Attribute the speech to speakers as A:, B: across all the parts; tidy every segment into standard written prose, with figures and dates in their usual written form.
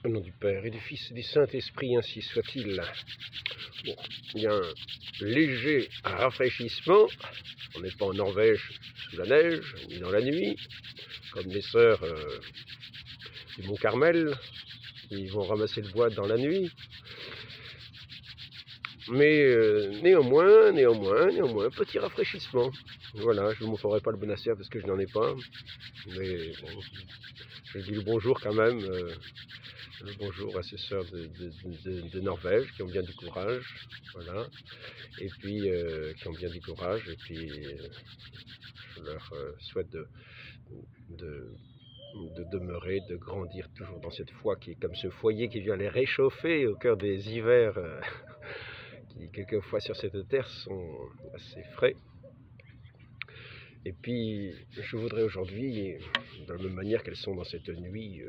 A: Au nom du Père et du Fils et du Saint-Esprit, ainsi soit-il. Bon, il y a un léger rafraîchissement. On n'est pas en Norvège sous la neige, ni dans la nuit, comme les sœurs du Mont Carmel. Ils vont ramasser le bois dans la nuit. Mais néanmoins, petit rafraîchissement. Voilà, je ne vous ferai pas le bonassia parce que je n'en ai pas. Mais bon, je dis le bonjour quand même. Bonjour à ces sœurs de Norvège qui ont bien du courage, voilà, et puis qui ont bien du courage, et puis je leur souhaite de demeurer, de grandir toujours dans cette foi qui est comme ce foyer qui vient les réchauffer au cœur des hivers qui quelquefois sur cette terre sont assez frais. Et puis je voudrais aujourd'hui, de la même manière qu'elles sont dans cette nuit,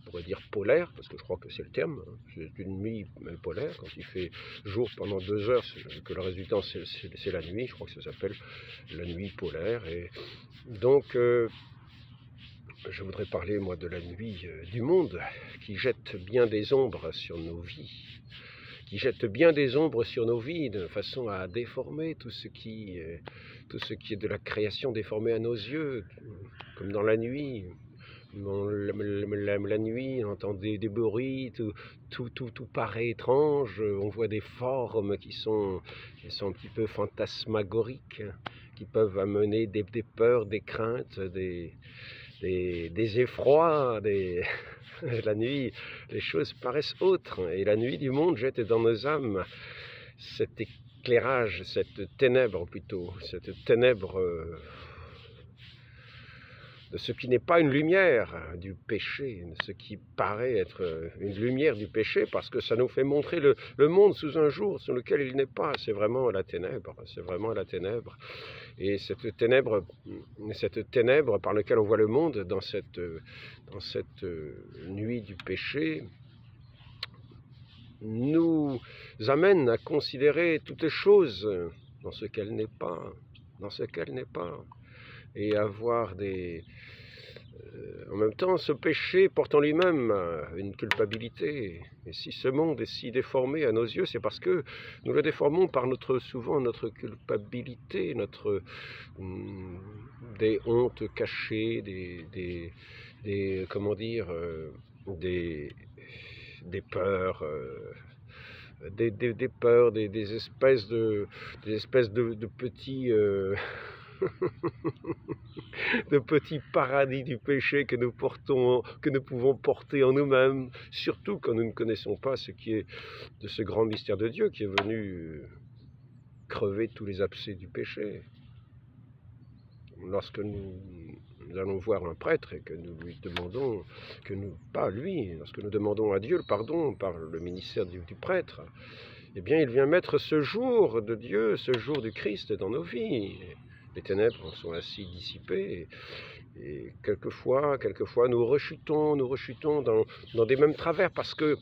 A: on pourrait dire polaire, parce que je crois que c'est le terme, c'est une nuit polaire, quand il fait jour pendant 2 heures, que le résultat c'est la nuit, je crois que ça s'appelle la nuit polaire, et donc je voudrais parler moi de la nuit du monde, qui jette bien des ombres sur nos vies, de façon à déformer tout ce qui est de la création déformée à nos yeux, comme dans la nuit. La nuit, on entend des bruits, tout paraît étrange, on voit des formes qui sont un petit peu fantasmagoriques, qui peuvent amener des peurs, des craintes, des effrois, la nuit, les choses paraissent autres, et la nuit du monde jette dans nos âmes cet éclairage, cette ténèbre plutôt, cette ténèbre de ce qui n'est pas une lumière du péché, de ce qui paraît être une lumière du péché, parce que ça nous fait montrer le monde sous un jour sur lequel il n'est pas. C'est vraiment la ténèbre, Et cette ténèbre par laquelle on voit le monde dans cette nuit du péché, nous amène à considérer toutes choses dans ce qu'elle n'est pas, et à voir en même temps, ce péché porte en lui-même une culpabilité. Et si ce monde est si déformé à nos yeux, c'est parce que nous le déformons par souvent notre culpabilité, des hontes cachées, comment dire, des peurs. Des espèces de petits de petits paradis du péché que nous pouvons porter en nous-mêmes, surtout quand nous ne connaissons pas ce qui est de ce grand mystère de Dieu qui est venu crever tous les abcès du péché. Lorsque nous allons voir un prêtre et que nous lui demandons, lorsque nous demandons à Dieu le pardon par le ministère du prêtre, eh bien il vient mettre ce jour de Dieu, ce jour du Christ dans nos vies. Les ténèbres sont ainsi dissipées et quelquefois nous rechutons dans des mêmes travers parce que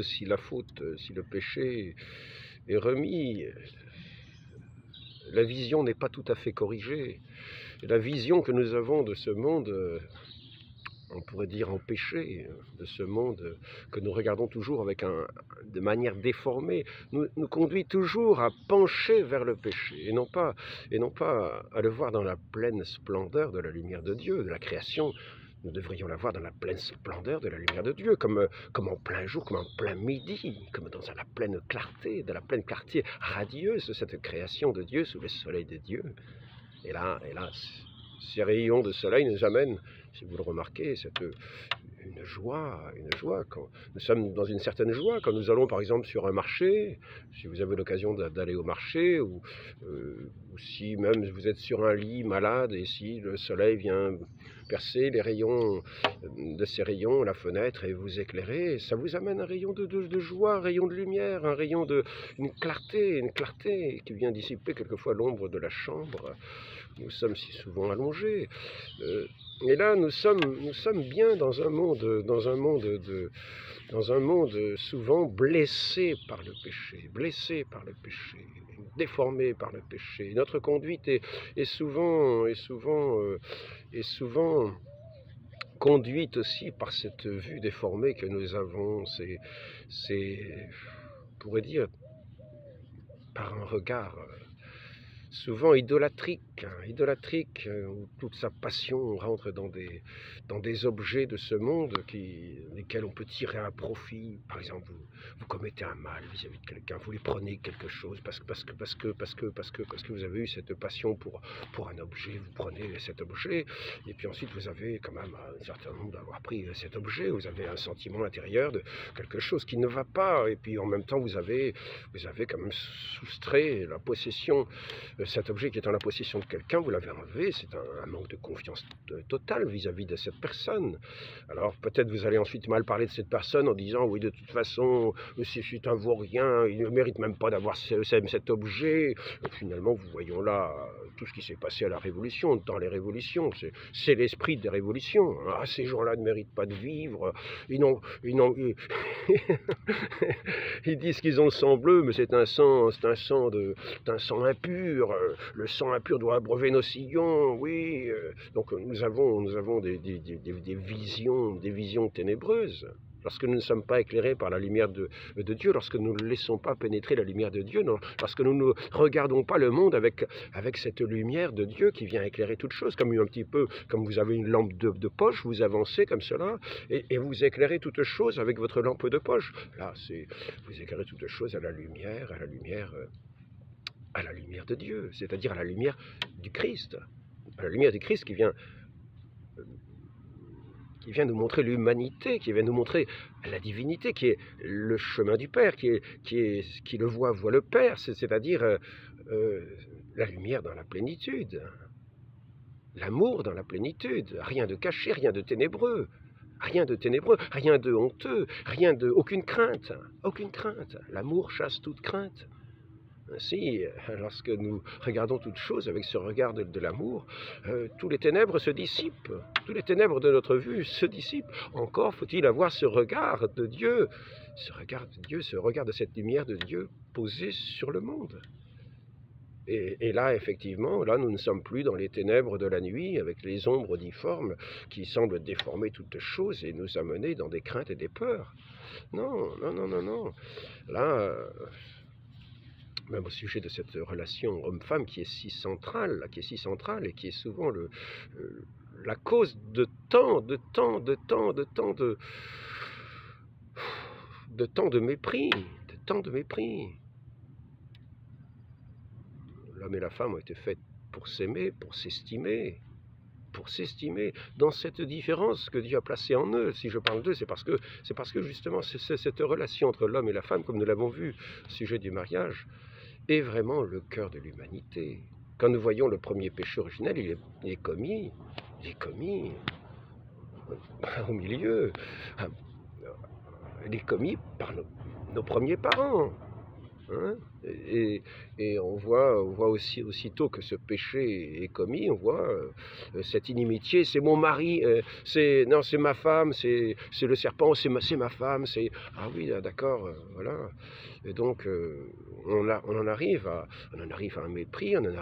A: si le péché est remis, la vision n'est pas tout à fait corrigée. Et la vision que nous avons de ce monde, on pourrait dire empêché, de ce monde que nous regardons toujours de manière déformée, nous conduit toujours à pencher vers le péché, et non pas à le voir dans la pleine splendeur de la lumière de Dieu, de la création. Nous devrions la voir dans la pleine splendeur de la lumière de Dieu, comme en plein jour, comme en plein midi, comme dans la pleine clarté, radieuse de cette création de Dieu sous le soleil de Dieu. Et là, ces rayons de soleil nous amènent, si vous le remarquez, une joie, quand nous sommes dans une certaine joie, quand nous allons par exemple sur un marché, si vous avez l'occasion d'aller au marché, ou si même vous êtes sur un lit malade, et si le soleil vient percer les rayons de ces rayons, la fenêtre, et vous éclairer, ça vous amène un rayon de joie, un rayon de lumière, une clarté qui vient dissiper quelquefois l'ombre de la chambre. Nous sommes si souvent allongés. Et là, nous sommes bien dans un monde souvent blessé par le péché, déformé par le péché. Notre conduite est souvent conduite aussi par cette vue déformée que nous avons, on pourrait dire, par un regard souvent idolâtrique, où toute sa passion rentre dans des objets de ce monde desquels on peut tirer un profit. Par exemple, vous commettez un mal vis-à-vis de quelqu'un, vous lui prenez quelque chose parce que vous avez eu cette passion pour un objet, vous prenez cet objet, et puis ensuite vous avez quand même un certain nombre d'avoir pris cet objet, vous avez un sentiment intérieur de quelque chose qui ne va pas, et puis en même temps vous avez quand même soustrait la possession. Cet objet qui est en la possession de quelqu'un, vous l'avez enlevé, c'est un manque de confiance totale vis-à-vis de cette personne. Alors peut-être vous allez ensuite mal parler de cette personne en disant, oui, de toute façon, c'est un vaurien, il ne mérite même pas d'avoir cet objet. Et finalement, vous voyons là tout ce qui s'est passé à la Révolution, dans les révolutions, c'est l'esprit des révolutions. Ah, ces gens-là ne méritent pas de vivre, ils disent qu'ils ont le sang bleu, mais c'est un sang impur. Le sang impur doit abreuver nos sillons, oui. Donc nous avons des visions ténébreuses. Lorsque nous ne sommes pas éclairés par la lumière de Dieu, lorsque nous ne laissons pas pénétrer la lumière de Dieu, lorsque nous ne regardons pas le monde avec cette lumière de Dieu qui vient éclairer toute chose, comme un petit peu, comme vous avez une lampe de poche, vous avancez comme cela, et vous éclairez toute chose avec votre lampe de poche. Là, vous éclairez toute chose à la lumière de Dieu, c'est-à-dire à la lumière du Christ, qui vient nous montrer l'humanité, qui vient nous montrer la divinité, qui est le chemin du Père, qui le voit le Père, c'est-à-dire la lumière dans la plénitude, l'amour dans la plénitude, rien de caché, rien de ténébreux, rien de honteux, aucune crainte, l'amour chasse toute crainte. Ainsi, lorsque nous regardons toutes choses avec ce regard de l'amour, tous les ténèbres se dissipent, tous les ténèbres de notre vue se dissipent. Encore faut-il avoir ce regard de Dieu, ce regard de cette lumière de Dieu posée sur le monde. Et là, effectivement, là, nous ne sommes plus dans les ténèbres de la nuit, avec les ombres difformes qui semblent déformer toutes choses et nous amener dans des craintes et des peurs. Non. Là, même au sujet de cette relation homme-femme qui est si centrale, et qui est souvent la cause de tant de mépris, L'homme et la femme ont été faits pour s'aimer, pour s'estimer, dans cette différence que Dieu a placée en eux. Si je parle d'eux, c'est parce que justement, c'est cette relation entre l'homme et la femme, comme nous l'avons vu au sujet du mariage, est vraiment le cœur de l'humanité. Quand nous voyons le premier péché originel, il est commis au milieu. Il est commis par nos premiers parents. Hein? Et on voit aussi aussitôt que ce péché est commis, on voit cette inimitié, c'est mon mari, c'est ma femme, c'est le serpent, c'est ma femme, ah oui, d'accord, voilà. Et donc on en arrive à un mépris, on en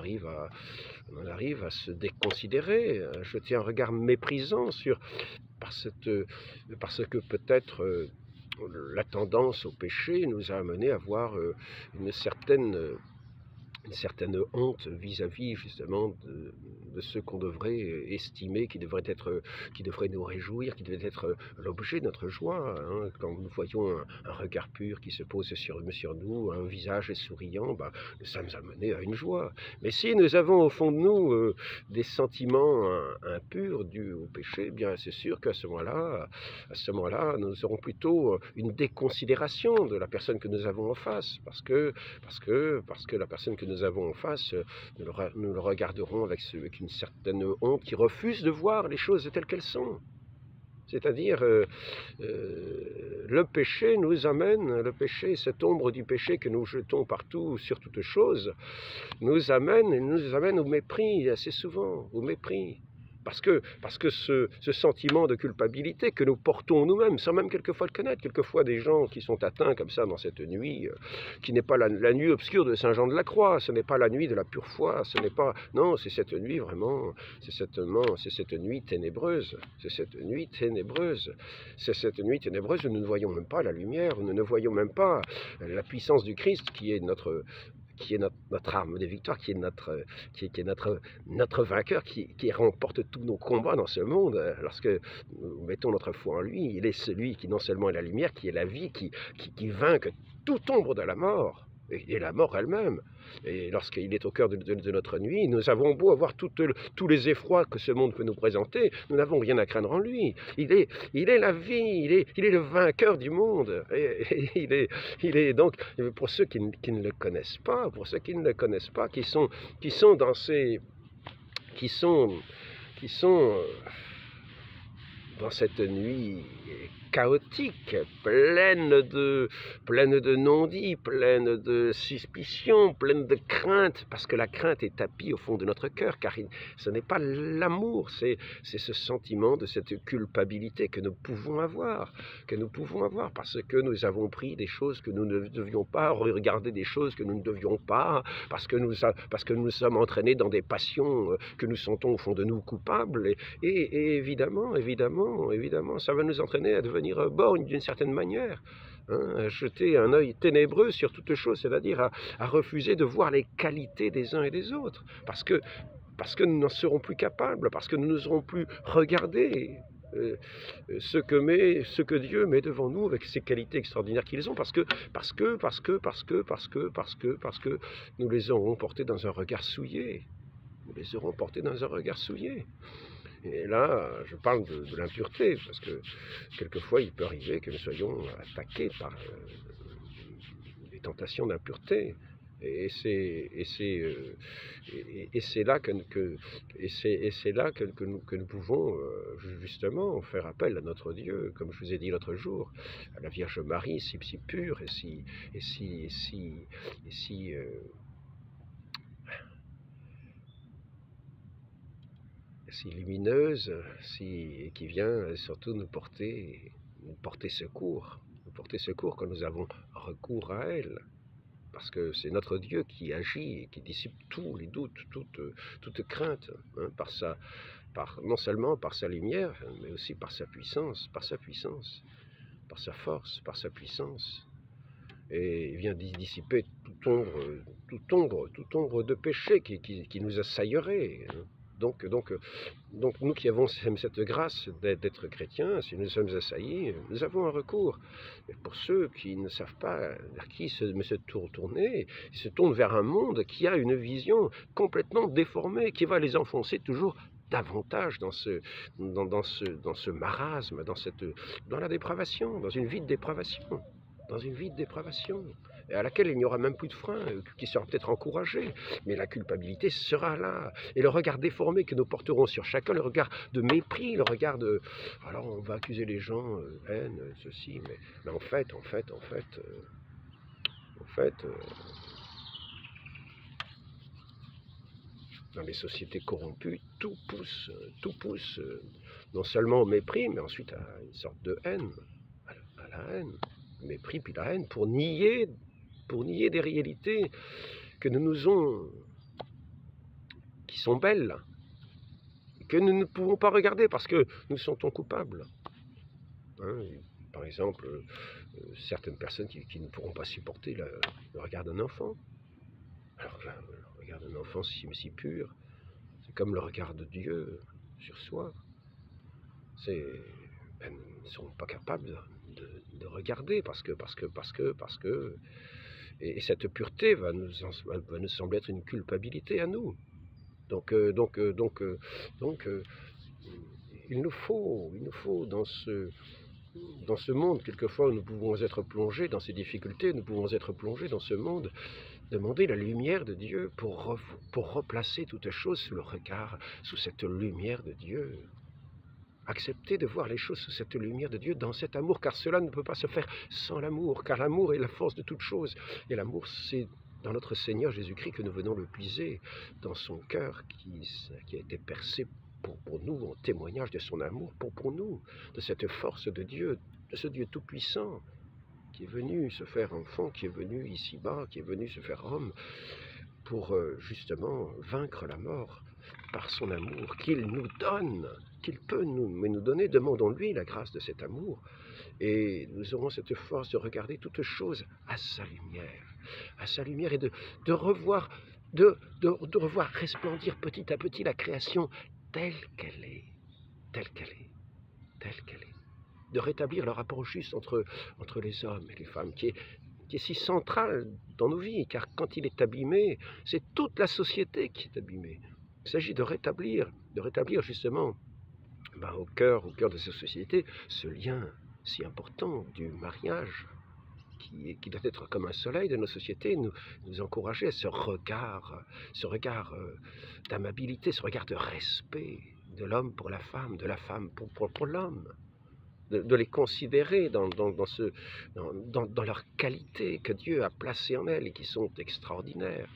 A: arrive à se déconsidérer, à jeter un regard méprisant parce que peut-être la tendance au péché nous a amené à avoir une certaine honte vis-à-vis justement de ce qu'on devrait estimer, qui devrait nous réjouir, qui devrait être l'objet de notre joie. Hein. Quand nous voyons un regard pur qui se pose sur nous, un visage souriant, nous sommes amenés à une joie. Mais si nous avons au fond de nous des sentiments impurs dus au péché, eh bien c'est sûr qu'à ce moment-là, nous aurons plutôt une déconsidération de la personne que nous avons en face, parce que la personne que nous avons en face, nous le regarderons avec une certaine honte qui refuse de voir les choses telles qu'elles sont. C'est-à-dire, le péché nous amène, cette ombre du péché que nous jetons partout sur toute chose, nous amène au mépris, assez souvent, au mépris. Parce que ce sentiment de culpabilité que nous portons nous-mêmes, sans même quelquefois le connaître, quelquefois des gens qui sont atteints comme ça dans cette nuit, qui n'est pas la nuit obscure de Saint Jean de la Croix, ce n'est pas la nuit de la pure foi, ce n'est pas... Non, c'est cette nuit vraiment, c'est cette nuit ténébreuse, c'est cette nuit ténébreuse, c'est cette nuit ténébreuse où nous ne voyons même pas la lumière, où nous ne voyons même pas la puissance du Christ qui est notre arme de victoire, qui est notre vainqueur, qui remporte tous nos combats dans ce monde. Lorsque nous mettons notre foi en lui, il est celui qui non seulement est la lumière, qui est la vie, qui vainc toute ombre de la mort, et la mort elle-même. Et lorsqu'il est au cœur de notre nuit, nous avons beau avoir tous les effrois que ce monde peut nous présenter, nous n'avons rien à craindre en lui. Il est la vie, il est le vainqueur du monde. Et il est donc, pour ceux qui ne le connaissent pas, qui sont dans cette nuit chaotique, pleine de non-dits, pleine de suspicions, pleine de crainte, parce que la crainte est tapie au fond de notre cœur, car ce n'est pas l'amour, c'est ce sentiment de cette culpabilité que nous pouvons avoir, parce que nous avons pris des choses que nous ne devions pas, regardé des choses que nous ne devions pas, parce que nous sommes entraînés dans des passions que nous sentons au fond de nous coupables, et évidemment, ça va nous entraîner à devenir borgne d'une certaine manière, à jeter un œil ténébreux sur toute chose, c'est-à-dire à refuser de voir les qualités des uns et des autres, parce que nous n'en serons plus capables, parce que nous n'oserons plus regarder ce que Dieu met devant nous avec ces qualités extraordinaires qu'ils ont, parce que nous les aurons portés dans un regard souillé. Et là, je parle de l'impureté, parce que quelquefois il peut arriver que nous soyons attaqués par des tentations d'impureté. Et c'est là que nous pouvons justement faire appel à notre Dieu, comme je vous ai dit l'autre jour, à la Vierge Marie, si pure et si lumineuse, qui vient surtout nous porter secours quand nous avons recours à elle. Parce que c'est notre Dieu qui agit et qui dissipe tous les doutes, toute crainte, non seulement par sa lumière, mais aussi par sa puissance, par sa force, par sa puissance. Et il vient dissiper toute ombre de péché qui nous assaillerait. Donc nous qui avons cette grâce d'être chrétiens, si nous sommes assaillis, nous avons un recours. Et pour ceux qui ne savent pas vers qui se tourner, ils se tournent vers un monde qui a une vision complètement déformée, qui va les enfoncer toujours davantage dans ce marasme, dans la dépravation, dans une vie de dépravation. Et à laquelle il n'y aura même plus de frein, qui sera peut-être encouragé, mais la culpabilité sera là. Et le regard déformé que nous porterons sur chacun, le regard de mépris, le regard de... Alors on va accuser les gens, haine, ceci, mais en fait, dans les sociétés corrompues, tout pousse non seulement au mépris, mais ensuite à une sorte de haine, à la haine. Le mépris puis la haine, pour nier des réalités qui sont belles, que nous ne pouvons pas regarder parce que nous sentons coupables. Par exemple, certaines personnes qui ne pourront pas supporter le regard d'un enfant. Alors le regard d'un enfant si pur, c'est comme le regard de Dieu sur soi. Nous ne serons pas capables de regarder parce que et cette pureté va nous sembler être une culpabilité à nous. Donc il nous faut dans ce monde, quelquefois où nous pouvons être plongés dans ces difficultés, nous pouvons être plongés dans ce monde, demander la lumière de Dieu pour replacer toute chose sous cette lumière de Dieu. Accepter de voir les choses sous cette lumière de Dieu, dans cet amour, car cela ne peut pas se faire sans l'amour, car l'amour est la force de toute chose. Et l'amour, c'est dans notre Seigneur Jésus-Christ que nous venons le puiser, dans son cœur qui a été percé pour nous, en témoignage de son amour, pour nous, de cette force de Dieu, de ce Dieu tout-puissant, qui est venu se faire enfant, qui est venu ici-bas, qui est venu se faire homme, pour justement vaincre la mort par son amour, qu'il nous donne, qu'il peut nous donner. Demandons-lui la grâce de cet amour, et nous aurons cette force de regarder toutes choses à sa lumière, et de revoir, de revoir resplendir petit à petit la création telle qu'elle est, telle qu'elle est, telle qu'elle est. De rétablir le rapport juste entre les hommes et les femmes, qui est si central dans nos vies, car quand il est abîmé, c'est toute la société qui est abîmée. Il s'agit de rétablir justement au cœur de cette société, ce lien si important du mariage, qui doit être comme un soleil de nos sociétés, nous encourager à ce regard d'amabilité, ce regard de respect de l'homme pour la femme, de la femme pour l'homme. De les considérer dans leur qualité que Dieu a placée en elles et qui sont extraordinaires.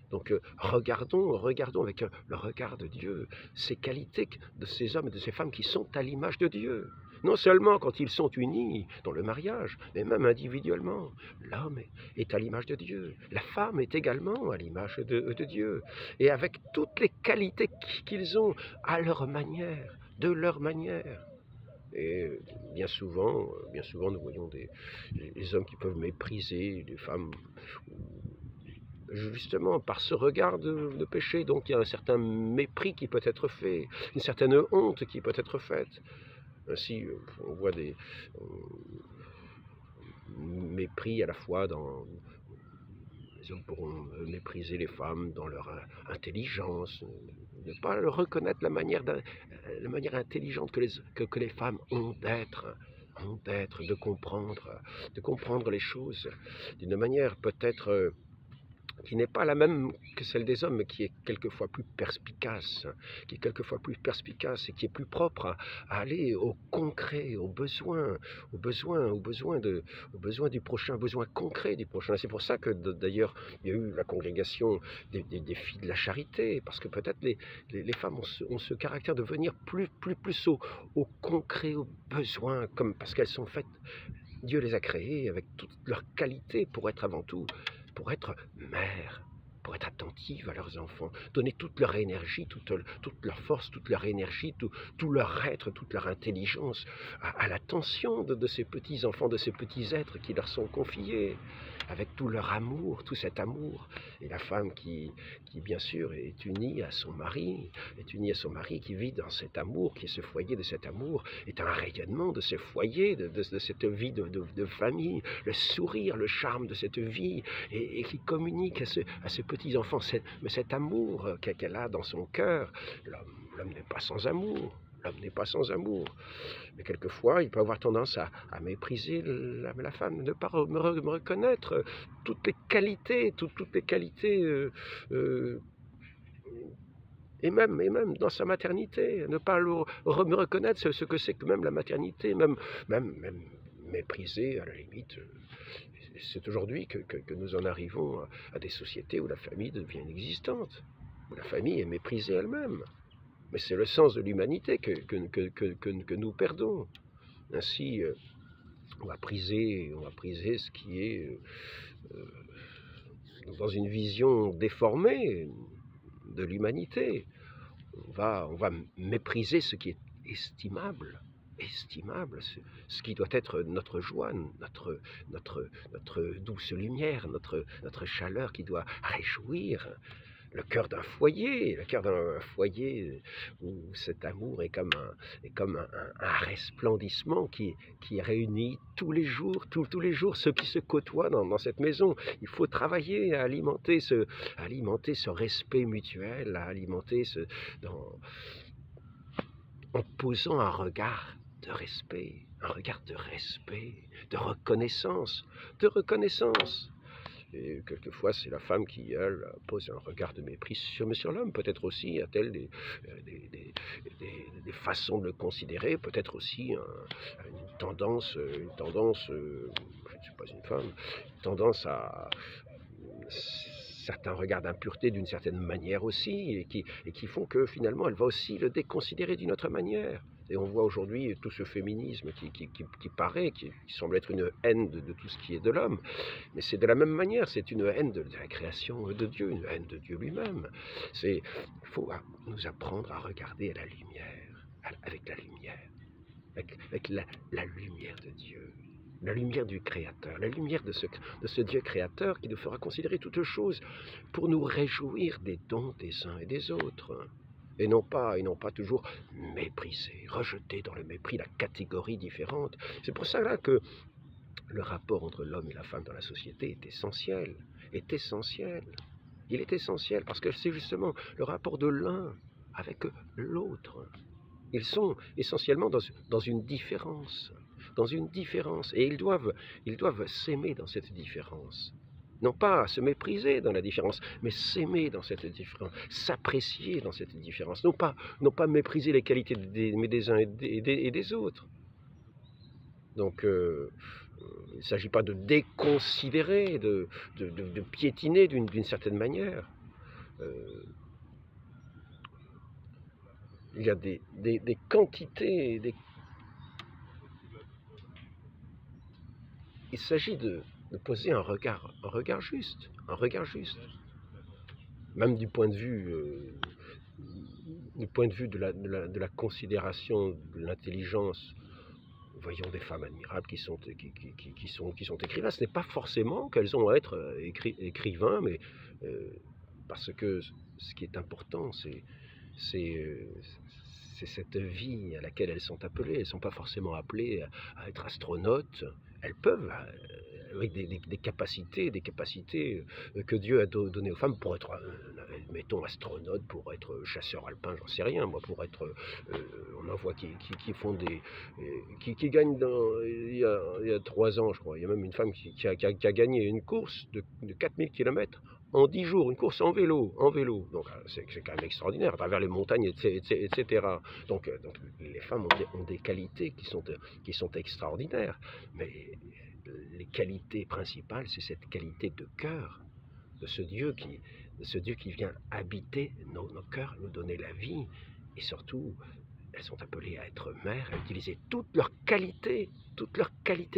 A: Donc regardons avec le regard de Dieu ces qualités de ces hommes et de ces femmes qui sont à l'image de Dieu. Non seulement quand ils sont unis dans le mariage, mais même individuellement. L'homme est à l'image de Dieu, la femme est également à l'image de Dieu, et avec toutes les qualités qu'ils ont à leur manière, de leur manière. Et bien souvent nous voyons des hommes qui peuvent mépriser des femmes, justement par ce regard de péché. Donc il y a un certain mépris qui peut être fait, une certaine honte qui peut être faite. Ainsi, on voit des mépris à la fois dans... Les hommes pourront mépriser les femmes dans leur intelligence, ne pas reconnaître la manière intelligente que les femmes ont d'être, de comprendre les choses d'une manière peut-être qui n'est pas la même que celle des hommes, mais qui est quelquefois plus perspicace, et qui est plus propre à aller au concret, aux besoins du prochain, besoin concret du prochain. C'est pour ça que d'ailleurs il y a eu la congrégation des filles de la charité, parce que peut-être les femmes ont ce caractère de venir plus au concret, aux besoins, parce qu'elles sont faites, Dieu les a créées avec toutes leurs qualités pour être avant tout, pour être mères, pour être attentives à leurs enfants, donner toute leur énergie, toute leur force, toute leur énergie, tout leur être, toute leur intelligence à l'attention de ces petits enfants, de ces petits êtres qui leur sont confiés, avec tout leur amour, tout cet amour. Et la femme qui bien sûr est unie à son mari, qui vit dans cet amour, qui est ce foyer de cet amour, est un rayonnement de ce foyer, de cette vie de famille, le sourire, le charme de cette vie, et qui communique à ces petits enfants, mais cet amour qu'elle a dans son cœur. L'homme n'est pas sans amour. Mais quelquefois, il peut avoir tendance à mépriser la femme, ne pas me reconnaître toutes les qualités, et même dans sa maternité, ne pas me reconnaître ce que c'est que même la maternité, même mépriser à la limite. C'est aujourd'hui que nous en arrivons à des sociétés où la famille devient inexistante, où la famille est méprisée elle-même. Mais c'est le sens de l'humanité que nous perdons. Ainsi, on va briser ce qui est dans une vision déformée de l'humanité. On va mépriser ce qui est estimable, ce qui doit être notre joie, notre douce lumière, notre chaleur qui doit réjouir le cœur d'un foyer, où cet amour est comme un resplendissement qui réunit tous les jours ceux qui se côtoient dans cette maison. Il faut travailler à alimenter ce respect mutuel, en posant un regard de respect, de reconnaissance. Et quelquefois, c'est la femme qui, elle, pose un regard de mépris sur l'homme. Peut-être aussi a-t-elle des façons de le considérer, peut-être aussi une tendance, je ne suis pas une femme, une tendance à certains regards d'impureté d'une certaine manière aussi, et qui font que finalement elle va aussi le déconsidérer d'une autre manière. Et on voit aujourd'hui tout ce féminisme qui paraît, qui semble être une haine de tout ce qui est de l'homme. Mais c'est de la même manière, c'est une haine de la création de Dieu, une haine de Dieu lui-même. Il faut nous apprendre à regarder à la lumière, avec la lumière, avec la lumière de Dieu. La lumière du Créateur, la lumière de ce Dieu créateur qui nous fera considérer toutes choses pour nous réjouir des dons des uns et des autres. Et non pas toujours mépriser, rejeter dans le mépris la catégorie différente. C'est pour ça là que le rapport entre l'homme et la femme dans la société est essentiel. Il est essentiel parce que c'est justement le rapport de l'un avec l'autre. Ils sont essentiellement dans une différence. Et ils doivent s'aimer dans cette différence. Non pas se mépriser dans la différence, mais s'aimer dans cette différence, s'apprécier dans cette différence. Non pas mépriser les qualités des uns et des autres. Donc, il ne s'agit pas de déconsidérer, de piétiner d'une certaine manière. Il y a des quantités, il s'agit de poser un regard juste, même du point de vue de la considération de l'intelligence. Voyons des femmes admirables qui sont écrivains. Ce n'est pas forcément qu'elles ont à être écrivains, mais parce que ce qui est important, c'est cette vie à laquelle elles sont appelées. Elles ne sont pas forcément appelées à être astronautes. Elles peuvent, avec des capacités que Dieu a données aux femmes pour être, mettons, astronautes, pour être chasseurs alpins, j'en sais rien, moi, pour être, on en voit qui font qui gagnent il y a 3 ans, je crois, il y a même une femme qui a gagné une course de 4000 km en 10 jours, une course en vélo, donc c'est quand même extraordinaire, à travers les montagnes, etc. Donc les femmes ont des qualités qui sont extraordinaires, mais les qualités principales, c'est cette qualité de cœur, de ce Dieu qui vient habiter nos cœurs, nous donner la vie, et surtout, elles sont appelées à être mères, à utiliser toutes leurs qualités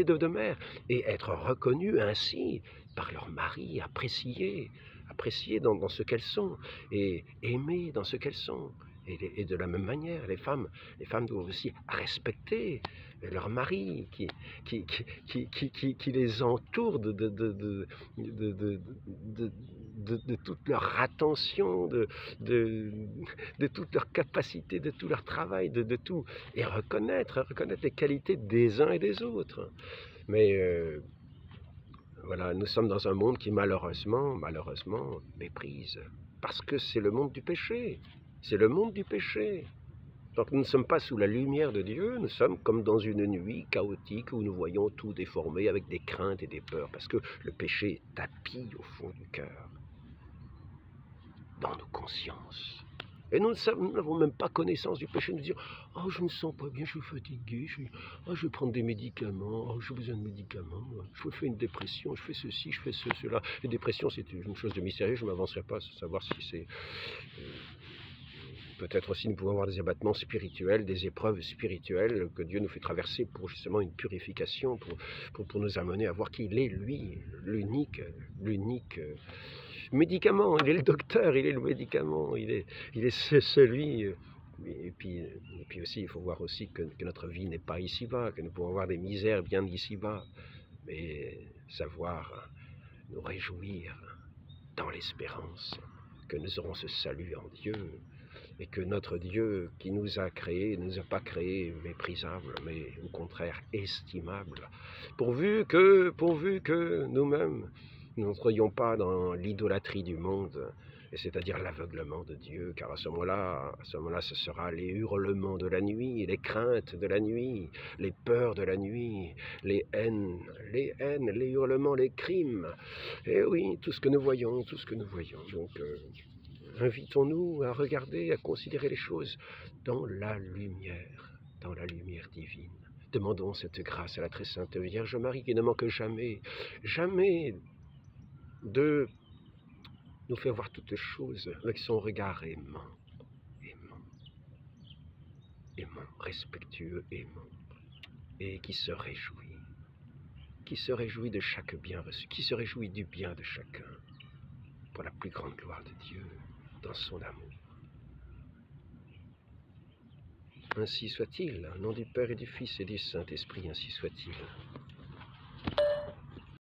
A: de mère, et être reconnues ainsi par leur mari, appréciées dans ce qu'elles sont, et aimées dans ce qu'elles sont. Et de la même manière, les femmes doivent aussi respecter leur mari qui les entoure de toute leur attention, de toute leur capacité, de tout leur travail, de tout, et reconnaître les qualités des uns et des autres. Mais voilà, nous sommes dans un monde qui malheureusement méprise, parce que c'est le monde du péché. Donc nous ne sommes pas sous la lumière de Dieu, nous sommes comme dans une nuit chaotique où nous voyons tout déformé avec des craintes et des peurs, parce que le péché tapit au fond du cœur, dans nos consciences. Et nous n'avons même pas connaissance du péché. Nous disons, oh, je ne me sens pas bien, je suis fatigué, je vais prendre des médicaments, oh, j'ai besoin de médicaments, je fais une dépression, je fais ceci, je fais cela. Les dépressions, c'est une chose de mystérieux, je ne m'avancerai pas à savoir si c'est... Peut-être aussi nous pouvons avoir des abattements spirituels, des épreuves spirituelles que Dieu nous fait traverser pour justement une purification, pour nous amener à voir qu'il est, lui, l'unique médicament. Il est le docteur, il est le médicament, il est celui... Et puis aussi, il faut voir aussi que notre vie n'est pas ici-bas, que nous pouvons avoir des misères bien ici-bas, mais savoir nous réjouir dans l'espérance que nous aurons ce salut en Dieu, et que notre Dieu qui nous a créés ne nous a pas créés méprisables, mais au contraire estimables, pourvu que nous-mêmes nous n'entrions pas dans l'idolâtrie du monde, c'est-à-dire l'aveuglement de Dieu, car à ce moment-là, ce sera les hurlements de la nuit, les craintes de la nuit, les peurs de la nuit, les haines, les hurlements, les crimes, et oui, tout ce que nous voyons. Donc, invitons-nous à regarder, à considérer les choses dans la lumière divine. Demandons cette grâce à la très sainte Vierge Marie qui ne manque jamais de nous fait voir toutes choses avec son regard aimant, aimant, aimant, respectueux, aimant, et qui se réjouit de chaque bien reçu, qui se réjouit du bien de chacun, pour la plus grande gloire de Dieu, dans son amour. Ainsi soit-il, au nom du Père et du Fils et du Saint-Esprit, ainsi soit-il.